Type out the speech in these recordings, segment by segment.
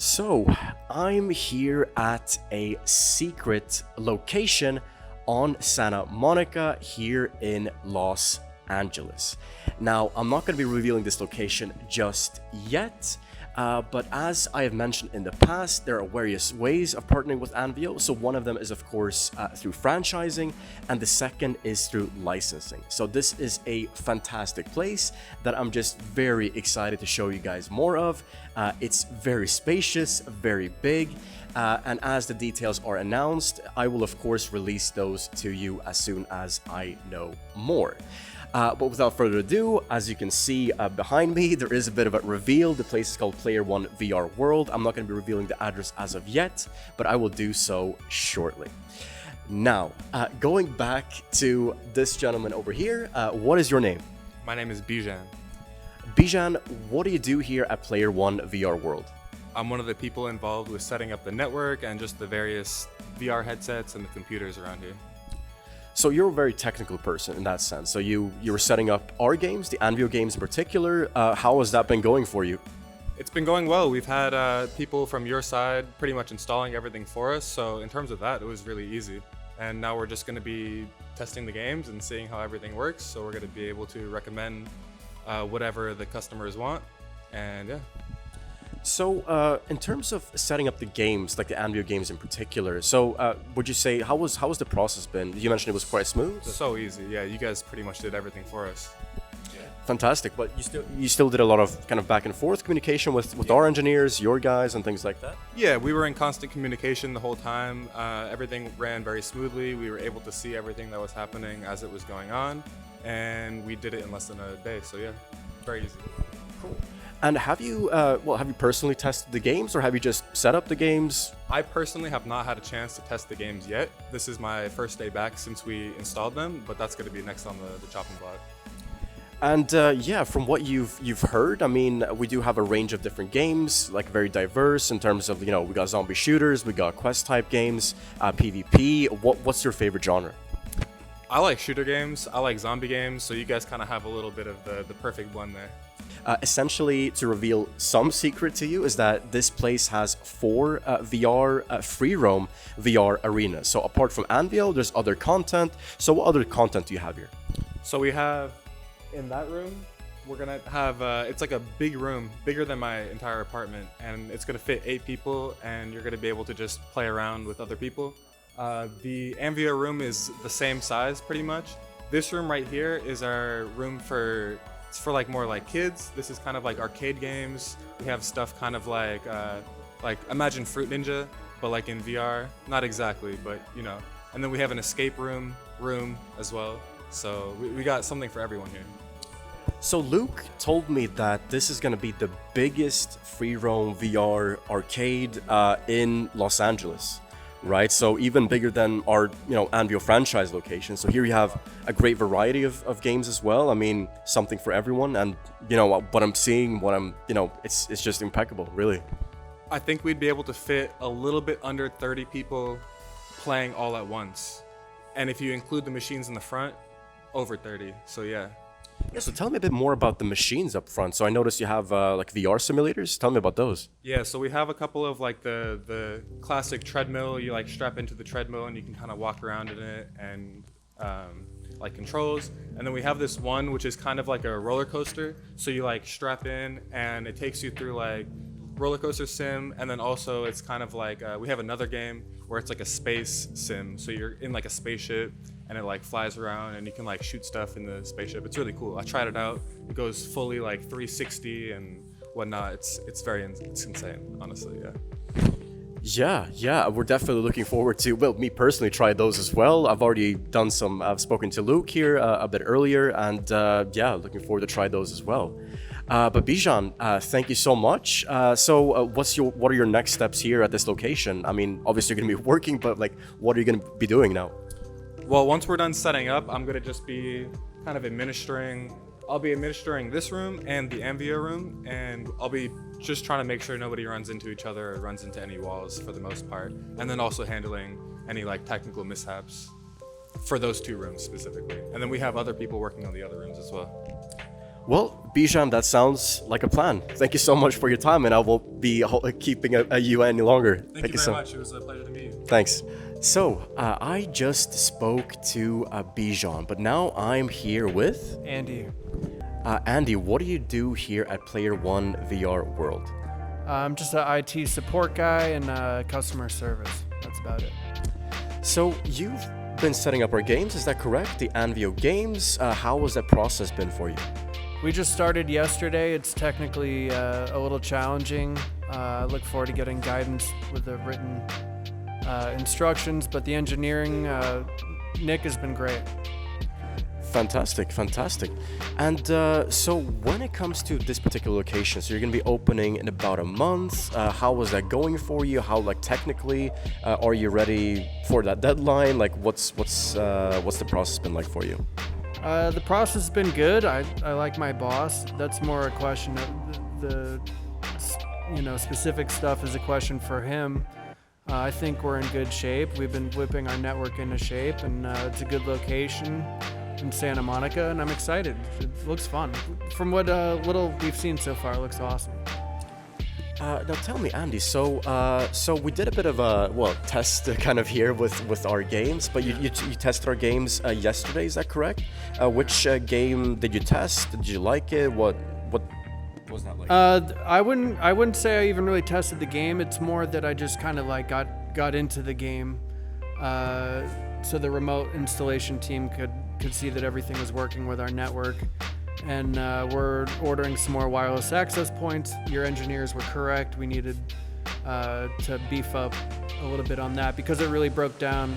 So, I'm here at a secret location on Santa Monica here in Los Angeles. Now, I'm not going to be revealing this location just yet, but as I have mentioned in the past, there are various ways of partnering with ANVIO. So one of them is, of course, through franchising, and the second is through licensing. So this is a fantastic place that I'm just very excited to show you guys more of. It's very spacious, very big, and as the details are announced, I will of course release those to you as soon as I know more. But without further ado, as you can see behind me, there is a bit of a reveal. The place is called Player One VR World. I'm not going to be revealing the address as of yet, but I will do so shortly. Now, going back to this gentleman over here, what is your name? My name is Bijan. Bijan, what do you do here at Player One VR World? I'm one of the people involved with setting up the network and just the various VR headsets and the computers around here. So you're a very technical person in that sense. So you were setting up our games, the ANVIO games in particular. How has that been going for you? It's been going well. We've had people from your side pretty much installing everything for us. So in terms of that, it was really easy. And now we're just going to be testing the games and seeing how everything works. So we're going to be able to recommend whatever the customers want. And yeah. So in terms of setting up the games, like the ANVIO games in particular, so would you say, how was the process been? You mentioned it was quite smooth? So easy. Yeah, you guys pretty much did everything for us. Fantastic, but you still did a lot of kind of back and forth communication with our engineers, your guys, and things like that? Yeah, we were in constant communication the whole time. Everything ran very smoothly. We were able to see everything that was happening as it was going on, and we did it in less than a day. So yeah, very easy. Cool. And have you personally tested the games, or have you just set up the games? I personally have not had a chance to test the games yet. This is my first day back since we installed them, but that's going to be next on the chopping block. And yeah, from what you've heard, I mean, we do have a range of different games, like very diverse in terms of, you know, we got zombie shooters, we got quest type games, PvP. What's your favorite genre? I like shooter games, I like zombie games, so you guys kind of have a little bit of the perfect blend there. Essentially, to reveal some secret to you, is that this place has 4 VR free roam VR arenas. So apart from ANVIO, there's other content. So what other content do you have here? So we have, in that room, we're gonna have, it's like a big room, bigger than my entire apartment, and it's gonna fit 8 people, and you're gonna be able to just play around with other people. The ANVIO room is the same size pretty much. This room right here is our room for like more like kids. This is kind of like arcade games. We have stuff kind of like imagine Fruit Ninja, but like in VR. Not exactly, but you know. And then we have an escape room as well. So we got something for everyone here. So Luke told me that this is going to be the biggest free roam VR arcade in Los Angeles. Right, so even bigger than our, you know, ANVIO franchise location. So here you have a great variety of games as well. I mean, something for everyone, and you know what I'm seeing, you know, it's just impeccable, really. I think we'd be able to fit a little bit under 30 people playing all at once, and if you include the machines in the front, over 30. So yeah. Yeah, so tell me a bit more about the machines up front. So I noticed you have like VR simulators. Tell me about those. Yeah, so we have a couple of like the classic treadmill. You like strap into the treadmill and you can kind of walk around in it, and like controls. And then we have this one which is kind of like a roller coaster. So you like strap in and it takes you through like roller coaster sim, and then also it's kind of like we have another game where it's like a space sim. So you're in like a spaceship and it like flies around and you can like shoot stuff in the spaceship. It's really cool. I tried it out. It goes fully like 360 and whatnot. It's insane, honestly. Yeah, we're definitely looking forward to, well, me personally tried those as well. I've spoken to Luke here a bit earlier, and yeah, looking forward to try those as well. But Bijan, thank you so much. So what are your next steps here at this location? I mean, obviously you're gonna be working, but like, what are you gonna be doing now? Well, once we're done setting up, I'm gonna just be kind of administering. I'll be administering this room and the ANVIO room, and I'll be just trying to make sure nobody runs into each other or runs into any walls for the most part, and then also handling any like technical mishaps for those 2 rooms specifically. And then we have other people working on the other rooms as well. Well, Bijan, that sounds like a plan. Thank you so much for your time, and I will be keeping you any longer. Thank you very much. It was a pleasure to meet you. Thanks. So, I just spoke to Bijan, but now I'm here with Andy. Andy. What do you do here at Player One VR World? I'm just an IT support guy and customer service. That's about it. So, you've been setting up our games, is that correct? The ANVIO games. How has that process been for you? We just started yesterday. It's technically a little challenging. I look forward to getting guidance with the written instructions, but the engineering, Nick has been great. Fantastic, fantastic. And so when it comes to this particular location, so you're going to be opening in about a month. How was that going for you? How, like, technically, are you ready for that deadline? Like, what's the process been like for you? The process has been good. I like my boss. That's more a question of the specific stuff is a question for him. I think we're in good shape. We've been whipping our network into shape, and it's a good location in Santa Monica, and I'm excited. It looks fun. From what little we've seen so far, it looks awesome. Now tell me, Andy. So we did a bit of a test kind of here with our games, but you tested our games yesterday. Is that correct? Which game did you test? Did you like it? What was that like? I wouldn't say I even really tested the game. It's more that I just kind of like got into the game, so the remote installation team could see that everything was working with our network. And we're ordering some more wireless access points. Your engineers were correct. We needed to beef up a little bit on that because it really broke down.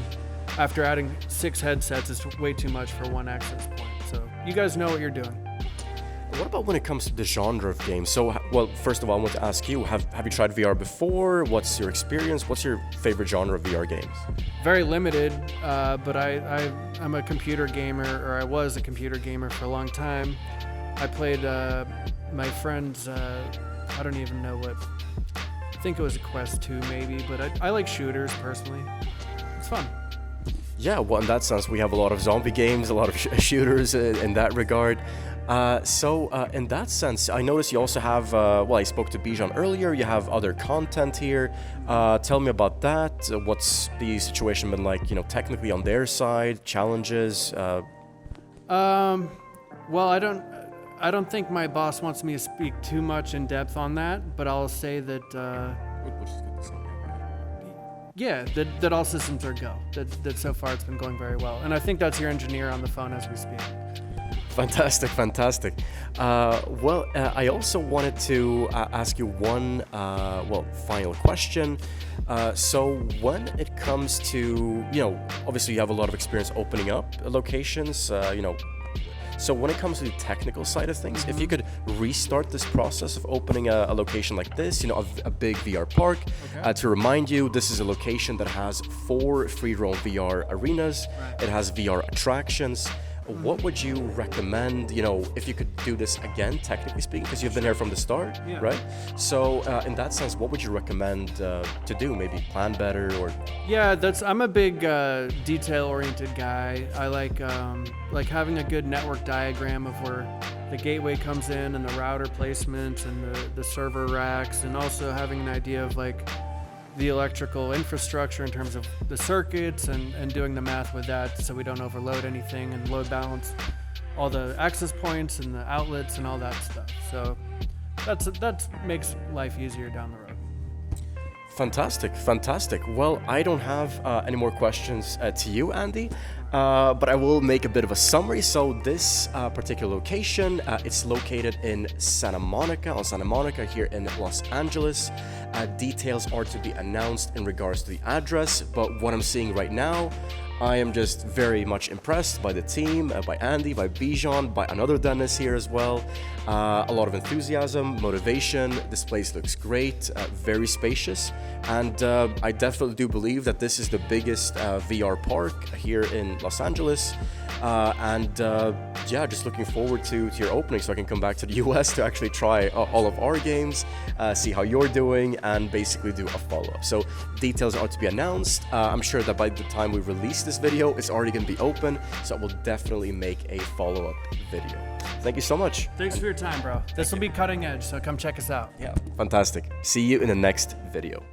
After adding 6 headsets, it's way too much for one access point. So you guys know what you're doing. What about when it comes to the genre of games? So, well, first of all, I want to ask you, have you tried VR before? What's your experience? What's your favorite genre of VR games? Very limited, but I'm a computer gamer, or I was a computer gamer for a long time. I played my friend's, I don't even know what, I think it was a Quest 2 maybe, but I like shooters personally. It's fun. Yeah, well, in that sense, we have a lot of zombie games, a lot of shooters in that regard. So in that sense, I noticed you also have, I spoke to Bijan earlier, you have other content here. Tell me about that. What's the situation been like, technically on their side, challenges? Well, I don't think my boss wants me to speak too much in depth on that, but I'll say that, Which is good to say. yeah, that all systems are go. That so far it's been going very well. And I think that's your engineer on the phone as we speak. Fantastic, fantastic. I also wanted to ask you one, final question. So when it comes to, obviously you have a lot of experience opening up locations, so when it comes to the technical side of things, if you could restart this process of opening a location like this, a big VR park, to remind you, this is a location that has 4 free-roam VR arenas. Right. It has VR attractions. What would you recommend, if you could do this again, technically speaking, because you've been here from the start, Yeah. right? So in that sense, what would you recommend to do? Maybe plan better or... Yeah, I'm a big detail-oriented guy. I like having a good network diagram of where the gateway comes in and the router placements and the server racks, and also having an idea of like the electrical infrastructure in terms of the circuits and doing the math with that so we don't overload anything and load balance all the access points and the outlets and all that stuff. So that makes life easier down the road. Fantastic, fantastic. Well, I don't have any more questions to you, Andy, but I will make a bit of a summary. So this particular location, it's located in Santa Monica here in Los Angeles. Details are to be announced in regards to the address, but what I'm seeing right now, I am just very much impressed by the team, by Andy, by Bijan, by another Dennis here as well. A lot of enthusiasm, motivation. This place looks great, very spacious, and I definitely do believe that this is the biggest VR park here in Los Angeles. Just looking forward to your opening so I can come back to the US to actually try all of our games, see how you're doing, and basically do a follow-up. So details are to be announced. I'm sure that by the time we release this video, it's already going to be open, so I will definitely make a follow-up video. Thank you so much. Thanks for your time, bro. This will be cutting edge, so come check us out. Yeah, fantastic. See you in the next video.